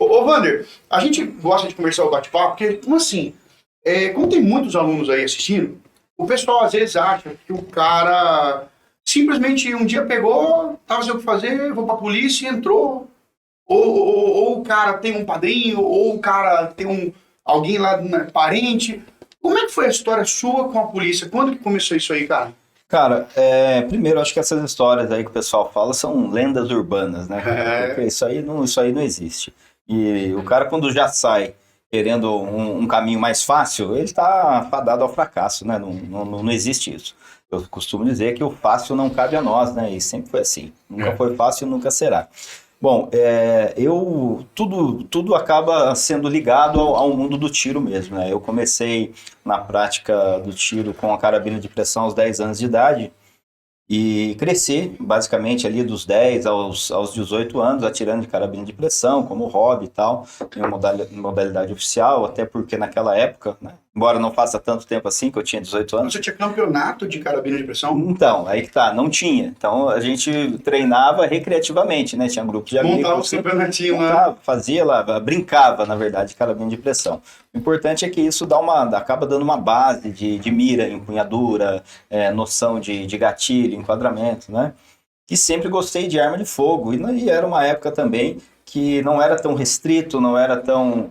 Ô, Wander, a gente gosta de conversar o bate-papo, porque, como assim, como tem muitos alunos aí assistindo, o pessoal às vezes acha que o cara simplesmente um dia pegou, tava sem o que fazer, vou pra polícia e entrou. Ou o cara tem um padrinho, ou o cara tem alguém lá, parente. Como é que foi a história sua com a polícia? Quando que começou isso aí, cara? Cara, primeiro, acho que essas histórias aí que o pessoal fala são lendas urbanas, né, cara? Porque isso aí não existe. E o cara, quando já sai querendo um caminho mais fácil, ele tá fadado ao fracasso, né? Não existe isso. Eu costumo dizer que o fácil não cabe a nós, né? E sempre foi assim. Nunca foi fácil e nunca será. Bom, tudo acaba sendo ligado ao mundo do tiro mesmo, né? Eu comecei na prática do tiro com a carabina de pressão aos 10 anos de idade e cresci basicamente ali dos 10 aos 18 anos atirando de carabina de pressão como hobby e tal, em uma modalidade oficial, até porque naquela época, né, embora não faça tanto tempo assim, que eu tinha 18 anos. Você tinha campeonato de carabina de pressão? Então, aí que tá, não tinha. Então a gente treinava recreativamente, né? Tinha grupos de amigos. Montava os campeonatinhos lá. Montava, fazia lá, brincava, na verdade, de carabina de pressão. O importante é que isso acaba dando uma base de mira, empunhadura, noção de gatilho, enquadramento, né? E sempre gostei de arma de fogo. E era uma época também que não era tão restrito, não era tão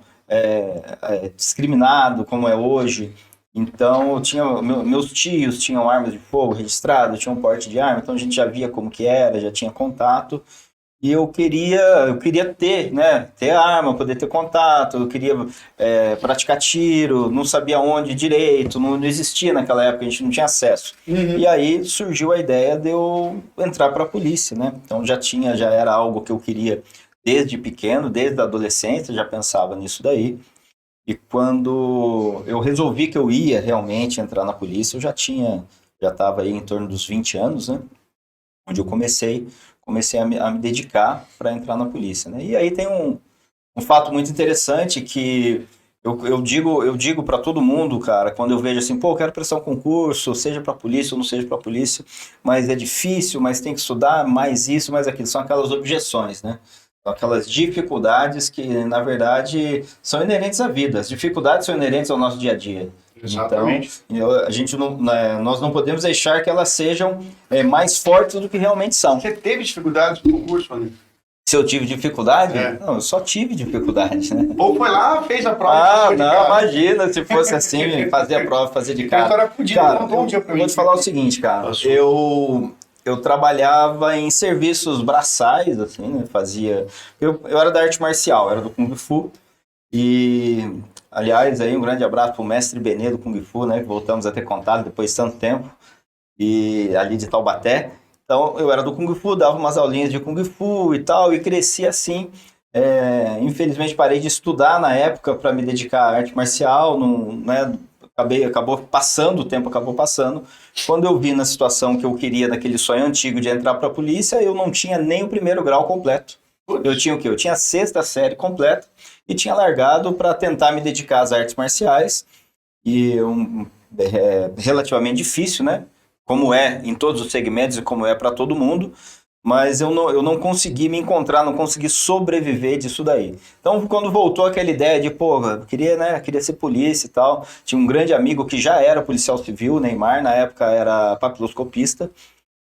discriminado como é hoje. Então, meus tios tinham armas de fogo registradas, tinham porte de arma, então a gente já via como que era, já tinha contato. E eu queria ter, né, ter arma, poder ter contato, eu queria praticar tiro, não sabia onde direito, não existia naquela época, a gente não tinha acesso. Uhum. E aí surgiu a ideia de eu entrar para a polícia, né? Então já era algo que eu queria desde pequeno, desde a adolescência, já pensava nisso daí. E quando eu resolvi que eu ia realmente entrar na polícia, já estava aí em torno dos 20 anos, né? Onde eu comecei a me dedicar para entrar na polícia, né? E aí tem um fato muito interessante que eu digo para todo mundo, cara, quando eu vejo assim, pô, eu quero prestar um concurso, seja para polícia ou não seja para polícia, mas é difícil, mas tem que estudar, mais isso, mais aquilo, são aquelas objeções, né? São aquelas dificuldades que, na verdade, são inerentes à vida. As dificuldades são inerentes ao nosso dia a dia. Exatamente. Então, a gente nós não podemos deixar que elas sejam mais fortes do que realmente são. Você teve dificuldades no concurso, Wander? Se eu tive dificuldade? É. Não, eu só tive dificuldade, né? Ou foi lá, fez a prova e Não, de casa? imagina se fosse assim, fazer a prova, fazer de A casa. história fodida, Cara, contou um dia pra eu mim. vou te falar o seguinte, cara. Passou. Eu trabalhava em serviços braçais, assim, né? Eu era da arte marcial, era do Kung Fu. E, aliás, aí um grande abraço pro mestre Benê do Kung Fu, né? Que voltamos a ter contato depois de tanto tempo. E ali de Taubaté. Então, eu era do Kung Fu, dava umas aulinhas de Kung Fu e tal, e cresci assim. Infelizmente, parei de estudar na época para me dedicar à arte marcial, não, né? Acabou passando, o tempo acabou passando. Quando eu vi na situação que eu queria, daquele sonho antigo de entrar para a polícia, eu não tinha nem o primeiro grau completo. Eu tinha o quê? Eu tinha a sexta série completa e tinha largado para tentar me dedicar às artes marciais. E relativamente difícil, né? Como é em todos os segmentos e como é para todo mundo, mas eu não consegui me encontrar, não consegui sobreviver disso daí. Então, quando voltou aquela ideia de, pô, eu queria, né, queria ser polícia e tal, tinha um grande amigo que já era policial civil, Neymar, na época era papiloscopista,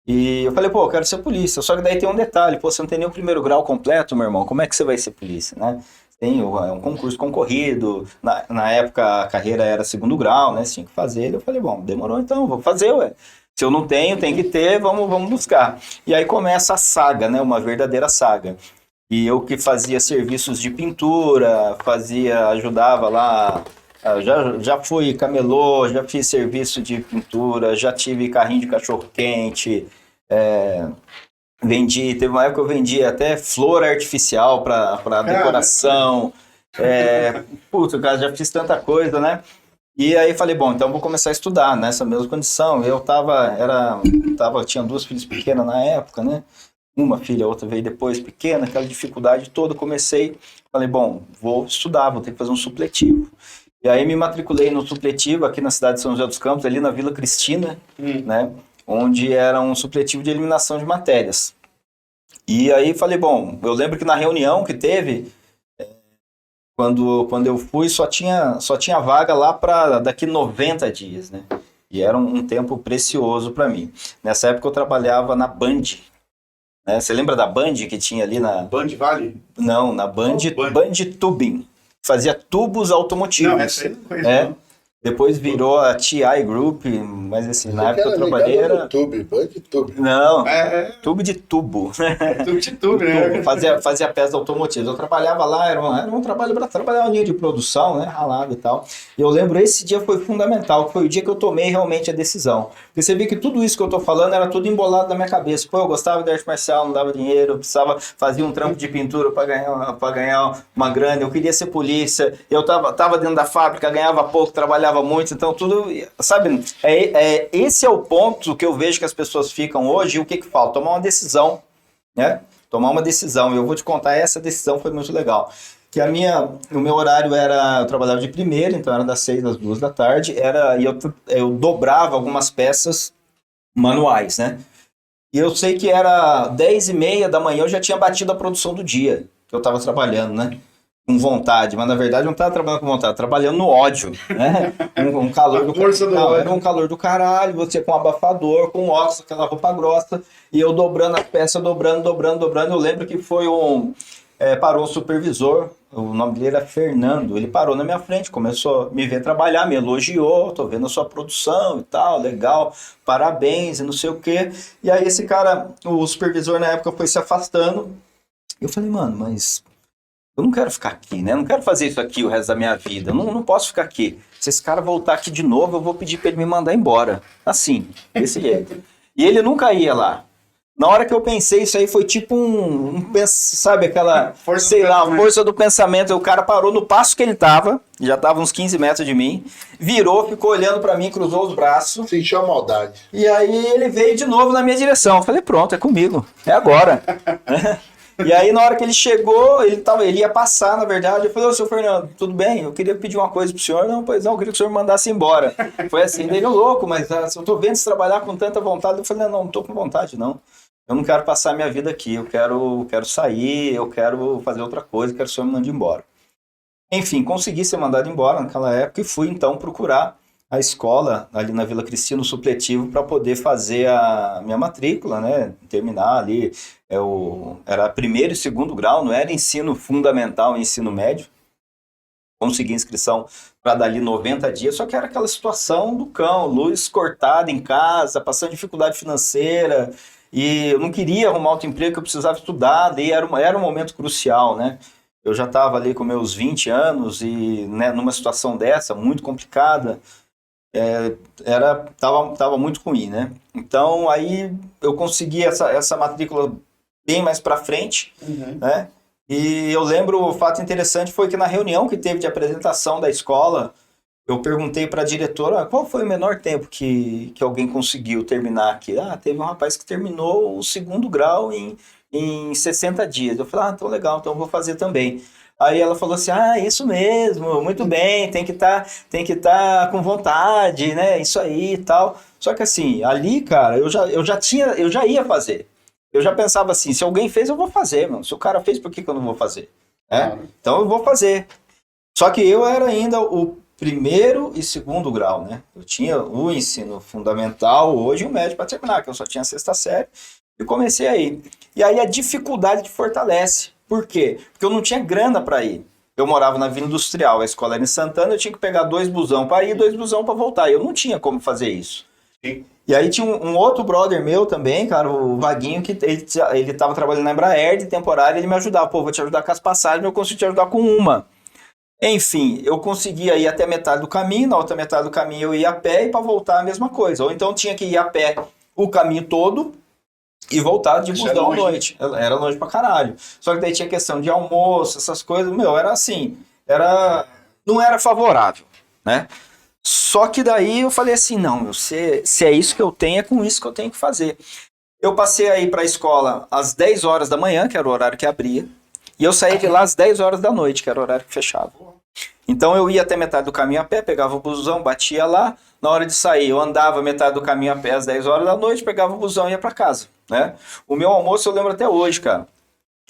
e eu falei, pô, eu quero ser polícia, só que daí tem um detalhe, pô, você não tem nem o primeiro grau completo, meu irmão, como é que você vai ser polícia, né? Tem um concurso concorrido, na época a carreira era segundo grau, né, você tinha que fazer, eu falei, bom, demorou então, vou fazer, ué. Se eu não tenho, tem que ter, vamos buscar. E aí começa a saga, né, uma verdadeira saga. E eu que fazia serviços de pintura, ajudava lá, já fui camelô, já fiz serviço de pintura, já tive carrinho de cachorro-quente, teve uma época que eu vendia até flor artificial para decoração. Putz, cara, já fiz tanta coisa, né? E aí falei, bom, então vou começar a estudar nessa mesma condição. Tinha duas filhas pequenas na época, né? Uma filha, outra veio depois, pequena, aquela dificuldade toda. Falei, bom, vou estudar, vou ter que fazer um supletivo. E aí me matriculei no supletivo aqui na cidade de São José dos Campos, ali na Vila Cristina, né? Onde era um supletivo de eliminação de matérias. E aí falei, bom, eu lembro que na reunião que teve, quando eu fui, só tinha vaga lá para daqui 90 dias, né? E era um tempo precioso para mim. Nessa época eu trabalhava na Band, né? Você lembra da Band que tinha ali na... Band Vale? Não, na Band, Band. Band Tubing. Fazia tubos automotivos. Não, essa aí eu não conheço. É. Não. Depois virou a TI Group, mas assim, na época eu trabalhei era... YouTube, Band Tube. Não, É, tubo de tubo. tudo de tudo, né? Tubo, fazia peças automotivas. Eu trabalhava lá, era um trabalho para trabalhar uma linha de produção, né, ralado e tal. E eu lembro, esse dia foi fundamental, que foi o dia que eu tomei realmente a decisão. Porque você vê que tudo isso que eu tô falando era tudo embolado na minha cabeça. Pô, eu gostava de arte marcial, não dava dinheiro, eu precisava fazer um trampo de pintura para ganhar uma grana, eu queria ser polícia, eu tava dentro da fábrica, ganhava pouco, trabalhava muito, então tudo, sabe, esse é o ponto que eu vejo que as pessoas ficam hoje, e o que falta? Tomar uma decisão, né? Tomar uma decisão, e eu vou te contar, essa decisão foi muito legal. Que o meu horário eu trabalhava de primeira, então era das 6 às 2 da tarde, e eu dobrava algumas peças manuais, né? E eu sei que era 10h30 da manhã, eu já tinha batido a produção do dia, que eu estava trabalhando, né? Com vontade, mas na verdade eu não estava trabalhando com vontade, trabalhando no ódio, né? Um calor do caralho, era um calor do caralho, você com abafador, com óculos, aquela roupa grossa, e eu dobrando as peças, dobrando. Eu lembro que foi parou um supervisor, o nome dele era Fernando, ele parou na minha frente, começou a me ver trabalhar, me elogiou, tô vendo a sua produção e tal, legal, parabéns e não sei o quê. E aí esse cara, o supervisor na época foi se afastando, eu falei, mano, mas eu não quero ficar aqui, né? Eu não quero fazer isso aqui o resto da minha vida. Eu não posso ficar aqui. Se esse cara voltar aqui de novo, eu vou pedir para ele me mandar embora. Assim, desse jeito. E ele nunca ia lá. Na hora que eu pensei, isso aí foi tipo sabe, aquela, força do pensamento. O cara parou no passo que ele tava, já tava uns 15 metros de mim, virou, ficou olhando para mim, cruzou os braços. Sentiu a maldade. E aí ele veio de novo na minha direção. Eu falei, pronto, é comigo. É agora. E aí, na hora que ele chegou, ele ia passar, na verdade. Eu falei, ô, seu Fernando, tudo bem? Eu queria pedir uma coisa pro senhor. Não, pois não, eu queria que o senhor me mandasse embora. Foi assim, ele é louco, mas eu tô vendo você trabalhar com tanta vontade. Eu falei, não tô com vontade, não. Eu não quero passar minha vida aqui, eu quero sair, eu quero fazer outra coisa, quero que o senhor me mande embora. Enfim, consegui ser mandado embora naquela época e fui, então, procurar a escola ali na Vila Cristina, supletivo, para poder fazer a minha matrícula, né? Terminar ali. Era primeiro e segundo grau, não era ensino fundamental, ensino médio. Consegui inscrição para dali 90 dias, só que era aquela situação do cão, luz cortada em casa, passando dificuldade financeira, e eu não queria arrumar outro emprego, que eu precisava estudar, daí era um momento crucial, né? Eu já estava ali com meus 20 anos e, né, numa situação dessa, muito complicada, tava muito ruim, né? Então, aí eu consegui essa matrícula bem mais para frente, né? E eu lembro, o fato interessante foi que na reunião que teve de apresentação da escola, eu perguntei para a diretora, qual foi o menor tempo que alguém conseguiu terminar aqui? Teve um rapaz que terminou o segundo grau em 60 dias. Eu falei, então legal, então eu vou fazer também. Aí ela falou assim, isso mesmo, muito bem, tem que tá com vontade, né, isso aí e tal. Só que assim, ali, cara, eu já ia fazer. Eu já pensava assim, se alguém fez, eu vou fazer, mano. Se o cara fez, por que eu não vou fazer? Então eu vou fazer. Só que eu era ainda o primeiro e segundo grau, né? Eu tinha o ensino fundamental, hoje o médio para terminar, que eu só tinha a 6ª série, e comecei aí. E aí a dificuldade te fortalece. Por quê? Porque eu não tinha grana para ir. Eu morava na Vila Industrial, a escola era em Santana, eu tinha que pegar 2 busão para ir e 2 busão para voltar. Eu não tinha como fazer isso. Sim. E aí tinha um outro brother meu também, cara, o Vaguinho, que ele tava trabalhando na Embraer de temporário, ele me ajudava. Pô, vou te ajudar com as passagens, eu consigo te ajudar com uma. Enfim, eu conseguia ir até metade do caminho, na outra metade do caminho eu ia a pé e para voltar a mesma coisa. Ou então tinha que ir a pé o caminho todo e voltar de busão à noite. Era longe pra caralho. Só que daí tinha questão de almoço, essas coisas, era assim, não era favorável, né? Só que daí eu falei assim, não, se é isso que eu tenho, é com isso que eu tenho que fazer. Eu passei aí para a escola às 10 horas da manhã, que era o horário que abria, e eu saí de lá às 10 horas da noite, que era o horário que fechava. Então eu ia até metade do caminho a pé, pegava o busão, batia lá, na hora de sair eu andava metade do caminho a pé às 10 horas da noite, pegava o busão e ia para casa, né? O meu almoço eu lembro até hoje, cara.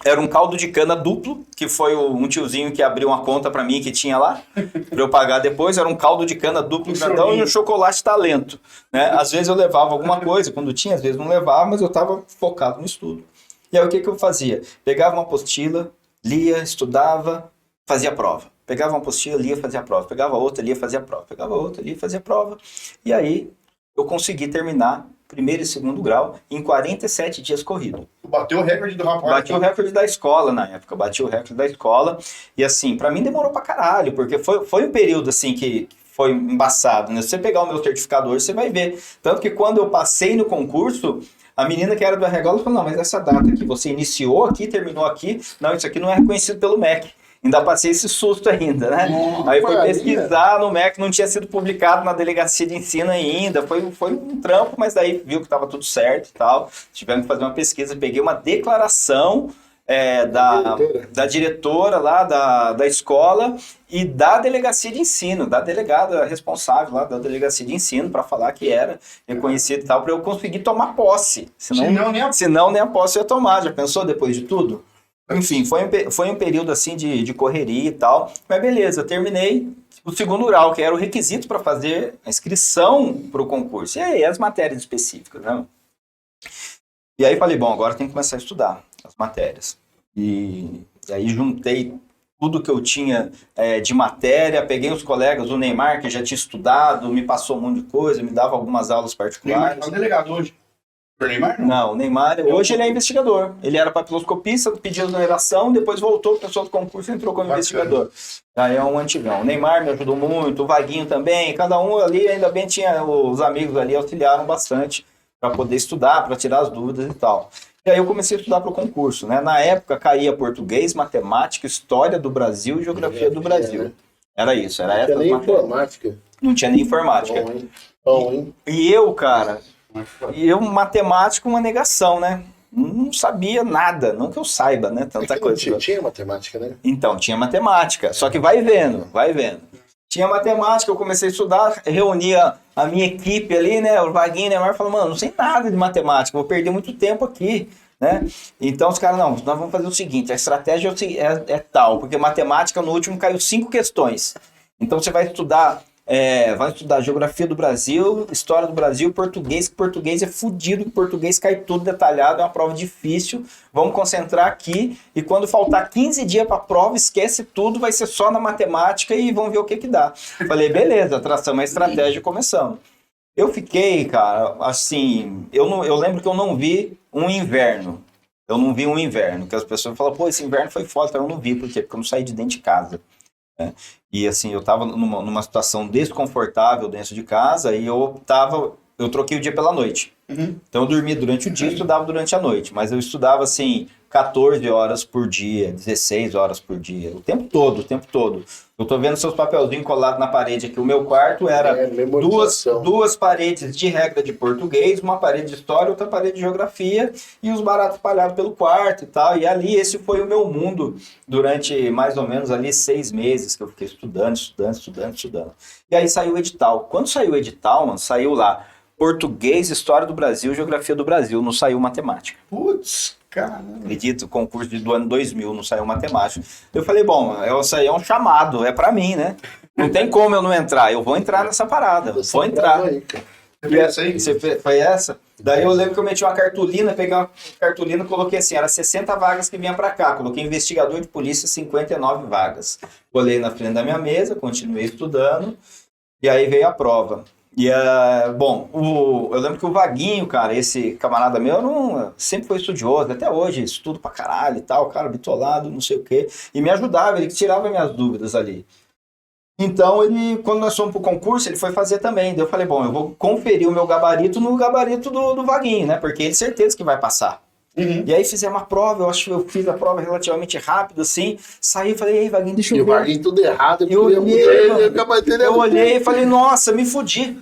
Era um caldo de cana duplo, que foi um tiozinho que abriu uma conta pra mim que tinha lá, pra eu pagar depois. Era um caldo de cana duplo grandão e um chocolate Talento, né? Às vezes eu levava alguma coisa, quando tinha, às vezes não levava, mas eu tava focado no estudo. E aí o que eu fazia? Pegava uma apostila, lia, estudava, fazia prova. Pegava uma apostila, lia, fazia prova. Pegava outra, lia, fazia prova. Pegava outra, lia, fazia prova. E aí eu consegui terminar primeiro e segundo grau em 47 dias corrido. Bateu o recorde do rapaz. Bati o recorde da escola na época, bati o recorde da escola. E assim, pra mim demorou pra caralho, porque foi um período assim que foi embaçado, né? Se você pegar o meu certificado hoje, você vai ver. Tanto que quando eu passei no concurso, a menina que era do RH falou, não, mas essa data que você iniciou aqui, terminou aqui, não, isso aqui não é reconhecido pelo MEC. Ainda passei esse susto ainda, né? Aí foi pesquisar no MEC, não tinha sido publicado na delegacia de ensino ainda. Foi um trampo, mas daí viu que estava tudo certo e tal. Tivemos que fazer uma pesquisa, peguei uma declaração da diretora lá da escola e da delegacia de ensino, da delegada responsável lá da delegacia de ensino, para falar que era reconhecido e tal, para eu conseguir tomar posse. Senão nem a posse eu ia tomar. Já pensou depois de tudo? Enfim, foi um período assim de correria e tal, mas beleza, eu terminei o segundo grau, que era o requisito para fazer a inscrição para o concurso, e aí as matérias específicas, né? E aí falei, bom, agora tem que começar a estudar as matérias. E aí juntei tudo que eu tinha de matéria, peguei os colegas, o Neymar, que já tinha estudado, me passou um monte de coisa, me dava algumas aulas particulares. Neymar é o delegado hoje. O Neymar não? Não, o Neymar, hoje ele é investigador. Ele era papiloscopista, pediu exoneração, depois voltou para o pessoal do concurso e entrou como investigador. Aí é um antigão. O Neymar me ajudou muito, o Vaguinho também, cada um ali, ainda bem tinha os amigos ali, auxiliaram bastante para poder estudar, para tirar as dúvidas e tal. E aí eu comecei a estudar para o concurso, né? Na época caía português, matemática, história do Brasil e geografia do Brasil. Né? Era isso, era essa. Não tinha nem informática. Não tinha nem informática. Bom, hein? E eu, cara, matemática, uma negação, né? Não sabia nada, não que eu saiba, né? Tanta coisa. Tinha matemática, né? Então, tinha matemática, só que vai vendo. Tinha matemática, eu comecei a estudar, reunia a minha equipe ali, né? O Vaguinho, o Neymar, falou, mano, não sei nada de matemática, vou perder muito tempo aqui, né? Então os caras, não, nós vamos fazer o seguinte, a estratégia é tal, porque matemática no último caiu 5 questões. Então você vai estudar geografia do Brasil, história do Brasil, português, que português é fudido, que português cai tudo detalhado, é uma prova difícil, vamos concentrar aqui, e quando faltar 15 dias para a prova, esquece tudo, vai ser só na matemática e vamos ver o que dá. Falei, beleza, traçamos a estratégia e começamos. Eu fiquei, cara, assim, eu lembro que eu não vi um inverno. Eu não vi um inverno, que as pessoas falam, pô, esse inverno foi foda, então eu não vi, por quê? Porque eu não saí de dentro de casa. Né? E assim, eu tava numa situação desconfortável dentro de casa e eu troquei o dia pela noite. Então eu dormia durante o dia e estudava durante a noite, mas eu estudava assim 14 horas por dia, 16 horas por dia, o tempo todo. Eu tô vendo seus papelzinhos colados na parede aqui. O meu quarto era duas paredes de regra de português, uma parede de história, outra parede de geografia e os baratos espalhados pelo quarto e tal. E ali, esse foi o meu mundo durante mais ou menos ali 6 meses que eu fiquei estudando. E aí saiu o edital. Quando saiu o edital, mano, saiu lá português, história do Brasil, geografia do Brasil, não saiu matemática. Putz, cara. Acredito, o concurso do ano 2000 não saiu matemática. Eu falei, bom, isso aí é um chamado, é pra mim, né? Não tem como eu não entrar, eu vou entrar nessa parada, vou entrar. Foi essa? Daí eu lembro que eu meti uma cartolina, peguei uma cartolina, coloquei assim, era 60 vagas que vinha pra cá, coloquei investigador de polícia, 59 vagas. Colei na frente da minha mesa, continuei estudando, e aí veio a prova. E, eu lembro que o Vaguinho, cara, esse camarada meu, sempre foi estudioso, até hoje, estudo pra caralho e tal, cara, bitolado, não sei o quê, e me ajudava, ele tirava minhas dúvidas ali. Então, quando nós fomos pro concurso, ele foi fazer também, daí eu falei, bom, eu vou conferir o meu gabarito no gabarito do Vaguinho, né, porque ele certeza que vai passar. E aí fizemos uma prova, eu acho que eu fiz a prova relativamente rápido, assim, saí e falei, ei, Vaguinho, deixa eu ver. E o Vaguinho tudo errado, eu olhei e falei, nossa, me fudi,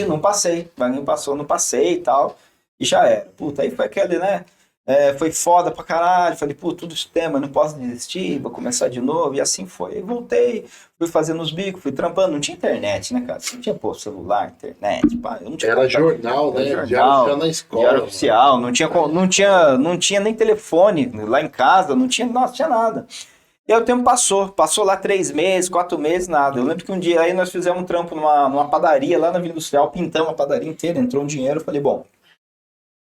não passei. Vaguinho passou, não passei e tal, e já era. Puta, aí foi aquele, né, Foi foda pra caralho. Falei, pô, tudo isso tem, mas não posso desistir, vou começar de novo. E assim foi. Aí voltei, fui fazendo os bicos, fui trampando. Não tinha internet, né, cara? Não tinha, pô, celular, internet, pá. Eu não tinha Era contato. jornal, né? Era Já jornal, na escola. diário oficial, não tinha nem telefone lá em casa, não tinha nada. E aí o tempo passou lá 3 meses, 4 meses, nada. Eu lembro que um dia aí nós fizemos um trampo numa padaria lá na Vila Industrial, pintamos a padaria inteira, entrou um dinheiro, eu falei, bom,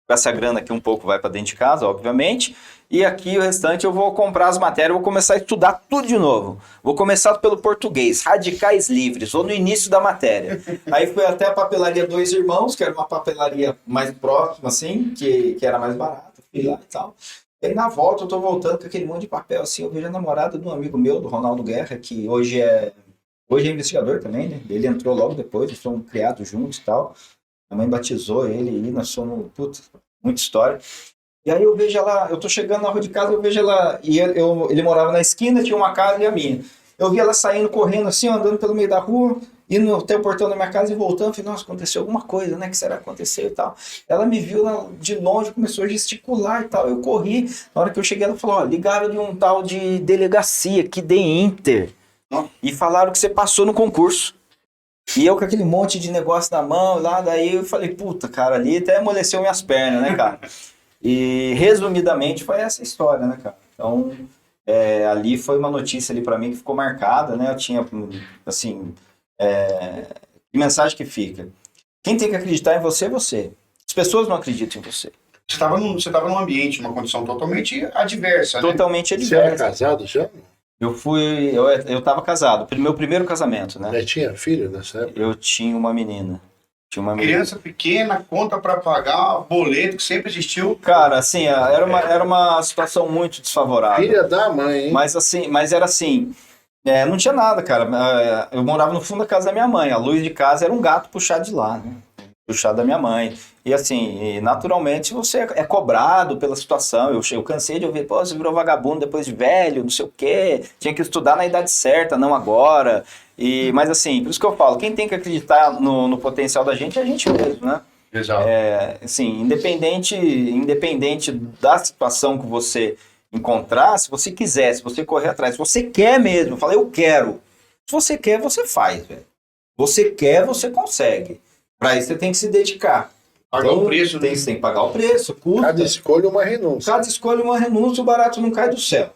com essa grana aqui um pouco vai para dentro de casa, obviamente, e aqui o restante eu vou comprar as matérias, vou começar a estudar tudo de novo. Vou começar pelo português, radicais livres, ou no início da matéria. Aí fui até a papelaria Dois Irmãos, que era uma papelaria mais próxima, assim, que era mais barata, fui lá e tal. E aí na volta eu tô voltando com aquele monte de papel, assim, eu vejo a namorada de um amigo meu, do Ronaldo Guerra, que hoje é investigador também, né? Ele entrou logo depois, eles foram criados juntos e tal. A mãe batizou ele e nós somos, puta, muita história. E aí eu vejo ela, eu tô chegando na rua de casa, eu vejo ela, e ele morava na esquina, tinha uma casa e a minha. Eu vi ela saindo, correndo assim, andando pelo meio da rua, indo até o portão da minha casa e voltando. Falei, nossa, aconteceu alguma coisa, né? Que será que aconteceu e tal? Ela me viu de longe, começou a gesticular e tal. Eu corri, na hora que eu cheguei, ela falou, ó, ligaram de um tal de delegacia aqui de Inter e falaram que você passou no concurso. E eu com aquele monte de negócio na mão, lá, daí eu falei, puta, cara, ali até amoleceu minhas pernas, né, cara? E resumidamente foi essa história, né, cara? Então, ali foi uma notícia ali pra mim que ficou marcada, né? Eu tinha, assim, que mensagem que fica? Quem tem que acreditar em você é você. As pessoas não acreditam em você. Você estava num ambiente, numa condição totalmente adversa, né? Totalmente Você era adversa. casado já? Eu tava casado, meu primeiro casamento, né? Já tinha filho nessa época? Eu tinha uma menina. Criança pequena, conta para pagar, boleto que sempre existiu. Cara, assim, era uma situação muito desfavorável. Filha da mãe, hein? Mas era assim, não tinha nada, cara. Eu morava no fundo da casa da minha mãe. A luz de casa era um gato puxado de lá, né? Puxado da minha mãe. E assim, naturalmente você é cobrado pela situação. Eu cansei de ouvir, pô, você virou vagabundo depois de velho, não sei o quê. Tinha que estudar na idade certa, não agora. Mas assim, por isso que eu falo, quem tem que acreditar no potencial da gente é a gente mesmo, né? Exato. Assim, independente da situação que você encontrar, se você quiser, se você correr atrás, se você quer mesmo, eu falo, eu quero. Se você quer, você faz, velho. Você quer, você consegue. Para isso você tem que se dedicar. Pagar o preço, né? Você tem que pagar o preço, custa. Cada escolha uma renúncia. Cada escolha uma renúncia, o barato não cai do céu.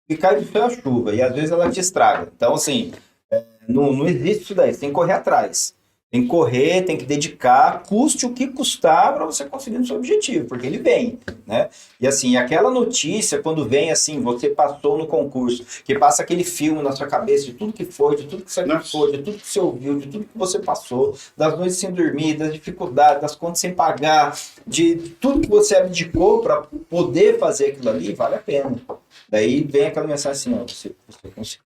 E cai do céu a chuva, e às vezes ela te estraga. Então, assim, não existe isso daí, você tem que correr atrás. Tem que correr, tem que dedicar, custe o que custar para você conseguir o seu objetivo, porque ele vem, né? E assim, aquela notícia, quando vem assim, você passou no concurso, que passa aquele filme na sua cabeça de tudo que foi, de tudo que você foi, de tudo que você ouviu, de tudo que você passou, das noites sem dormir, das dificuldades, das contas sem pagar, de tudo que você abdicou para poder fazer aquilo ali, vale a pena. Daí vem aquela mensagem assim, ó, você conseguiu.